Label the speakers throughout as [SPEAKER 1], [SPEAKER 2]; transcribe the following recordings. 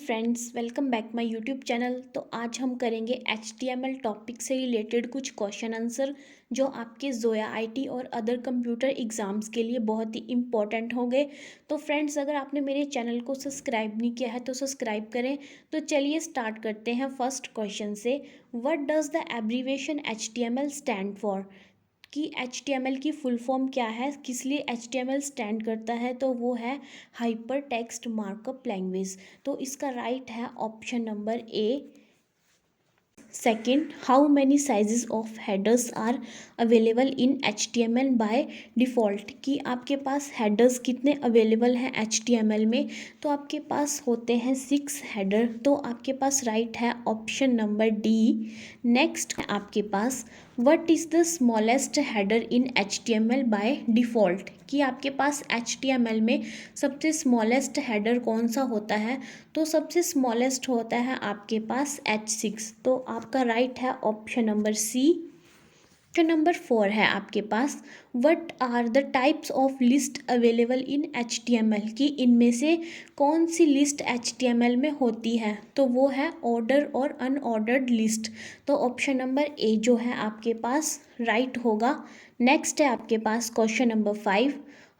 [SPEAKER 1] Friends, welcome back my YouTube channel. तो आज हम करेंगे HTML टॉपिक से रिलेटेड कुछ क्वेश्चन आंसर जो आपके जोया आईटी और अदर कंप्यूटर एग्ज़ाम्स के लिए बहुत ही इम्पॉर्टेंट होंगे। तो फ्रेंड्स, अगर आपने मेरे चैनल को सब्सक्राइब नहीं किया है तो सब्सक्राइब करें। तो चलिए स्टार्ट करते हैं फर्स्ट क्वेश्चन से। What does the abbreviation HTML stand for? कि HTML की फुल फॉर्म क्या है, किस लिए HTML स्टैंड करता है? तो वो है हाइपर टेक्स्ट मार्कअप लैंग्वेज। तो इसका राइट है option number A. Second, how many sizes of headers are available in HTML by default? कि आपके पास हेडर्स कितने अवेलेबल हैं HTML में? तो आपके पास होते हैं 6 हेडर। तो आपके पास राइट है ऑप्शन नंबर डी। नेक्स्ट है आपके पास, what is the smallest header in HTML by default? कि आपके पास HTML में सबसे स्मॉलेस्ट हेडर कौन सा होता है? तो सबसे स्मॉलेस्ट होता है आपके पास H6। तो आपका राइट है option number C. Option number 4 है आपके पास, what are the types of list available in HTML? कि इनमें से कौन सी लिस्ट HTML में होती है? तो वो है ऑर्डर और अनऑर्डर्ड लिस्ट। तो ऑप्शन नंबर ए जो है आपके पास राइट होगा। नेक्स्ट है आपके पास question number 5,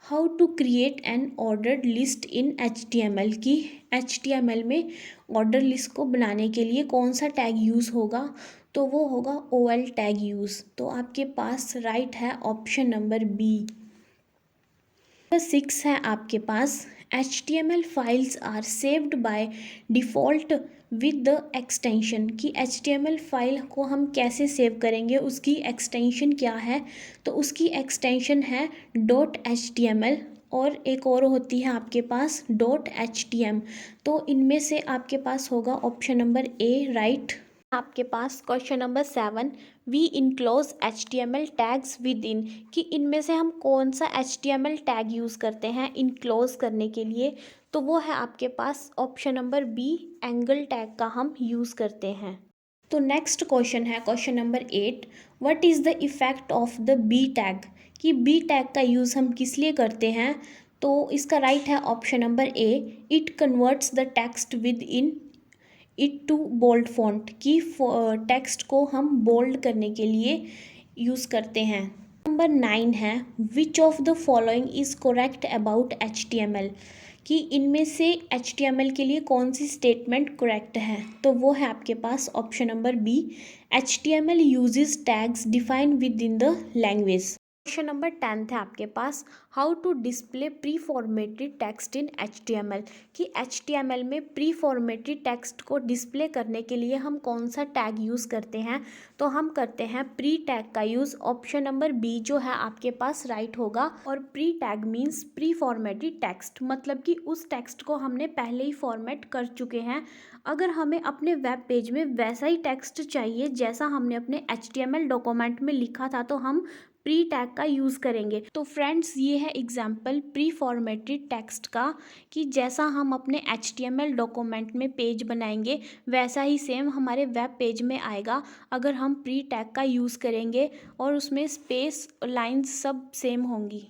[SPEAKER 1] how to create an ordered list in HTML? की HTML में ऑर्डर लिस्ट को बनाने के लिए कौन सा टैग यूज़ होगा? तो वो होगा OL टैग यूज़। तो आपके पास राइट है ऑप्शन नंबर बी। 6 है आपके पास, HTML files are saved by default with the extension. कि HTML फाइल को हम कैसे सेव करेंगे, उसकी एक्सटेंशन क्या है? तो उसकी एक्सटेंशन है .html और एक और होती है आपके पास .htm। तो इनमें से आपके पास होगा ऑप्शन नंबर ए राइट। आपके पास question number 7, we enclose HTML tags within. कि इनमें से हम कौन सा HTML टैग यूज़ करते हैं इनक्लोज करने के लिए? तो वो है आपके पास option number B, angle tag का हम यूज़ करते हैं। तो नेक्स्ट क्वेश्चन है question number 8, what is the effect of the B tag? कि बी टैग का यूज़ हम किस लिए करते हैं? तो इसका राइट है option number A, it converts the text within it to bold font. की टेक्स्ट को हम बोल्ड करने के लिए यूज़ करते हैं। नंबर 9 है, विच of the following is correct about HTML? कि इनमें से HTML के लिए कौन सी स्टेटमेंट करेक्ट है? तो वो है आपके पास option number B, HTML uses tags defined within the language. Question number 10 है आपके पास, how to display preformatted text in HTML? कि HTML में प्री फॉर्मेटेड टेक्स्ट को डिस्प्ले करने के लिए हम कौन सा टैग यूज़ करते हैं? तो हम करते हैं प्री टैग का यूज़। ऑप्शन नंबर बी जो है आपके पास राइट होगा। और pre tag means pre formatted text, मतलब कि उस टेक्स्ट को हमने पहले ही फॉर्मेट कर चुके हैं। अगर हमें अपने वेब पेज में वैसा ही टेक्स्ट चाहिए जैसा हमने अपने HTML डॉक्यूमेंट में लिखा था, तो हम प्री टैग का यूज़ करेंगे। तो फ्रेंड्स, ये है एग्जाम्पल प्री फॉर्मेटेड टेक्स्ट का, कि जैसा हम अपने HTML डॉक्यूमेंट में पेज बनाएंगे वैसा ही सेम हमारे वेब पेज में आएगा अगर हम प्री टैग का यूज़ करेंगे, और उसमें स्पेस लाइंस सब सेम होंगी।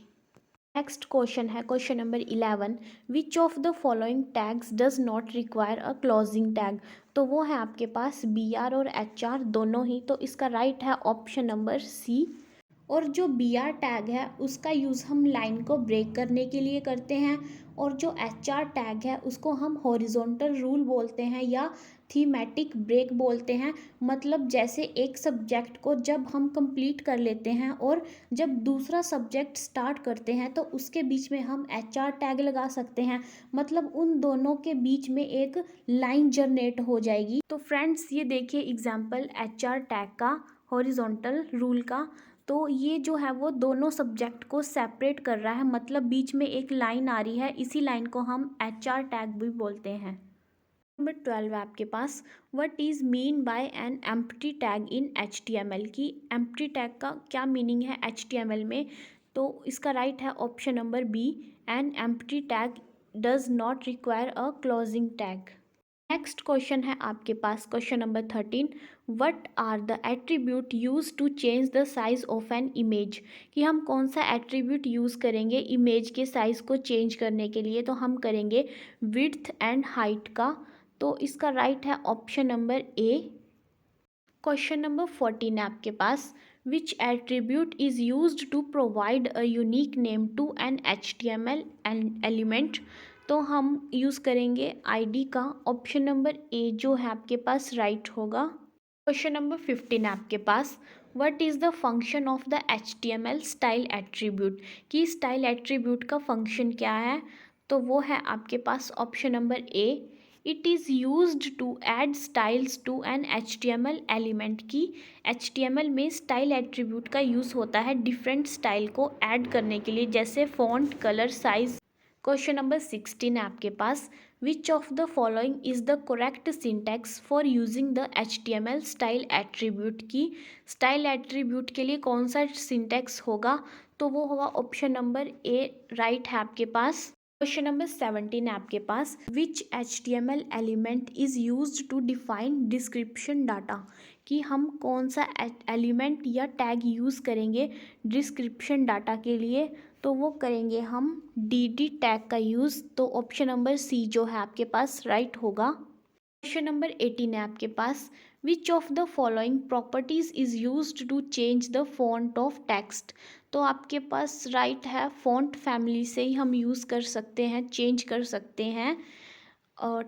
[SPEAKER 1] नेक्स्ट क्वेश्चन है question number 11, which of the following tags does not require a closing tag? तो वो है आपके पास BR और HR दोनों ही। तो इसका राइट है ऑप्शन नंबर सी। और जो BR टैग है उसका यूज़ हम लाइन को ब्रेक करने के लिए करते हैं, और जो HR टैग है उसको हम हॉरिजॉन्टल रूल बोलते हैं या थीमेटिक ब्रेक बोलते हैं। मतलब जैसे एक सब्जेक्ट को जब हम कंप्लीट कर लेते हैं और जब दूसरा सब्जेक्ट स्टार्ट करते हैं तो उसके बीच में हम HR टैग लगा सकते हैं। मतलब उन दोनों के बीच में एक लाइन जनरेट हो जाएगी। तो फ्रेंड्स, ये देखिए एग्जाम्पल HR टैग का, हॉरिजॉन्टल रूल का। तो ये जो है वो दोनों सब्जेक्ट को सेपरेट कर रहा है, मतलब बीच में एक लाइन आ रही है, इसी लाइन को हम HR टैग भी बोलते हैं। नंबर 12 है आपके पास, what is mean by an empty tag in HTML? की एम्प्टी टैग का क्या मीनिंग है HTML में? तो इसका राइट है option number B, an empty tag does not require a closing tag. Next question है आपके पास question number 13, what are the attribute use to change the size of an image? कि हम कौन सा एट्रीब्यूट यूज़ करेंगे image के size को चेंज करने के लिए? तो हम करेंगे विड्थ एंड हाइट का। तो इसका राइट है option number A. Question number 14 है आपके पास, which attribute is used to provide a unique name to an HTML element. तो हम यूज़ करेंगे आईडी का, ऑप्शन नंबर ए जो है आपके पास राइट होगा। क्वेश्चन नंबर 15 है आपके पास, what is the function of the HTML style attribute. कि स्टाइल एट्रीब्यूट का फंक्शन क्या है, तो वो है आपके पास option number A, it is used to add styles to an HTML element. की HTML में स्टाइल एट्रीब्यूट का यूज़ होता है डिफरेंट स्टाइल को ऐड करने के लिए, जैसे font, colour, size. Question number 16 है आपके पास, which of the following is the correct syntax for using the HTML style attribute. की स्टाइल एट्रीब्यूट के लिए कौन सा सिंटैक्स होगा, तो वो होगा ऑप्शन नंबर ए राइट है आपके पास। क्वेश्चन नंबर 17 है आपके पास, which HTML element is used to define description data. कि हम कौन सा एलिमेंट या टैग यूज़ करेंगे डिस्क्रिप्शन डाटा के लिए, तो वो करेंगे हम DD टैग का यूज़। तो ऑप्शन नंबर सी जो है आपके पास राइट होगा। क्वेश्चन नंबर 18 है आपके पास, which of the following properties is used to change the font of text. तो आपके पास राइट है, फॉन्ट फैमिली से ही हम यूज़ कर सकते हैं, चेंज कर सकते हैं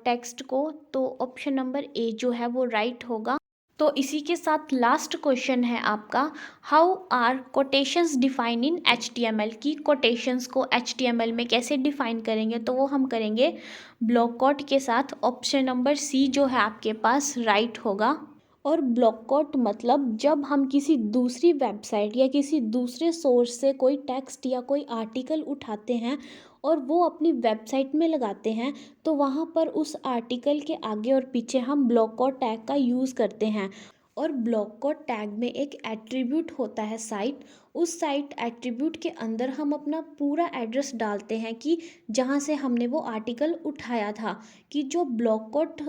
[SPEAKER 1] टेक्स्ट को। तो ऑप्शन नंबर ए जो है वो राइट होगा। तो इसी के साथ लास्ट क्वेश्चन है आपका, how are quotations define in HTML। की कोटेशंस को HTML में कैसे डिफाइन करेंगे, तो वो हम करेंगे ब्लॉक कोट के साथ। ऑप्शन नंबर सी जो है आपके पास राइट होगा। और ब्लॉक कोट मतलब जब हम किसी दूसरी वेबसाइट या किसी दूसरे सोर्स से कोई टेक्स्ट या कोई आर्टिकल उठाते हैं और वो अपनी वेबसाइट में लगाते हैं, तो वहाँ पर उस आर्टिकल के आगे और पीछे हम ब्लॉक कोट टैग का यूज़ करते हैं। और ब्लॉक कोट टैग में एक एट्रीब्यूट होता है साइट, उस साइट एट्रीब्यूट के अंदर हम अपना पूरा एड्रेस डालते हैं कि जहाँ से हमने वो आर्टिकल उठाया था। कि जो ब्लॉक कोट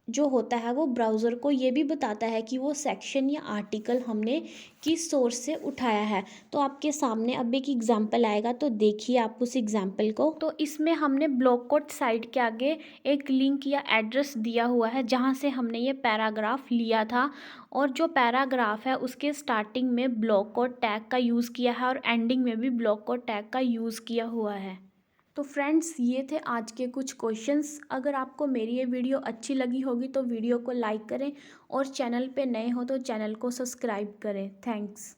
[SPEAKER 1] जो होता है वो ब्राउज़र को ये भी बताता है कि वो सेक्शन या आर्टिकल हमने किस सोर्स से उठाया है। तो आपके सामने अब एक एग्जांपल आएगा, तो देखिए आप उस एग्जांपल को। तो इसमें हमने ब्लॉक कोट साइट के आगे एक लिंक या एड्रेस दिया हुआ है जहाँ से हमने ये पैराग्राफ लिया था, और जो पैराग्राफ है उसके स्टार्टिंग में ब्लॉक कोट टैग का यूज़ किया है और एंडिंग में भी ब्लॉक कोट टैग का यूज़ किया हुआ है। तो फ्रेंड्स ये थे आज के कुछ क्वेश्चंस। अगर आपको मेरी ये वीडियो अच्छी लगी होगी तो वीडियो को लाइक करें, और चैनल पे नए हो तो चैनल को सब्सक्राइब करें। थैंक्स।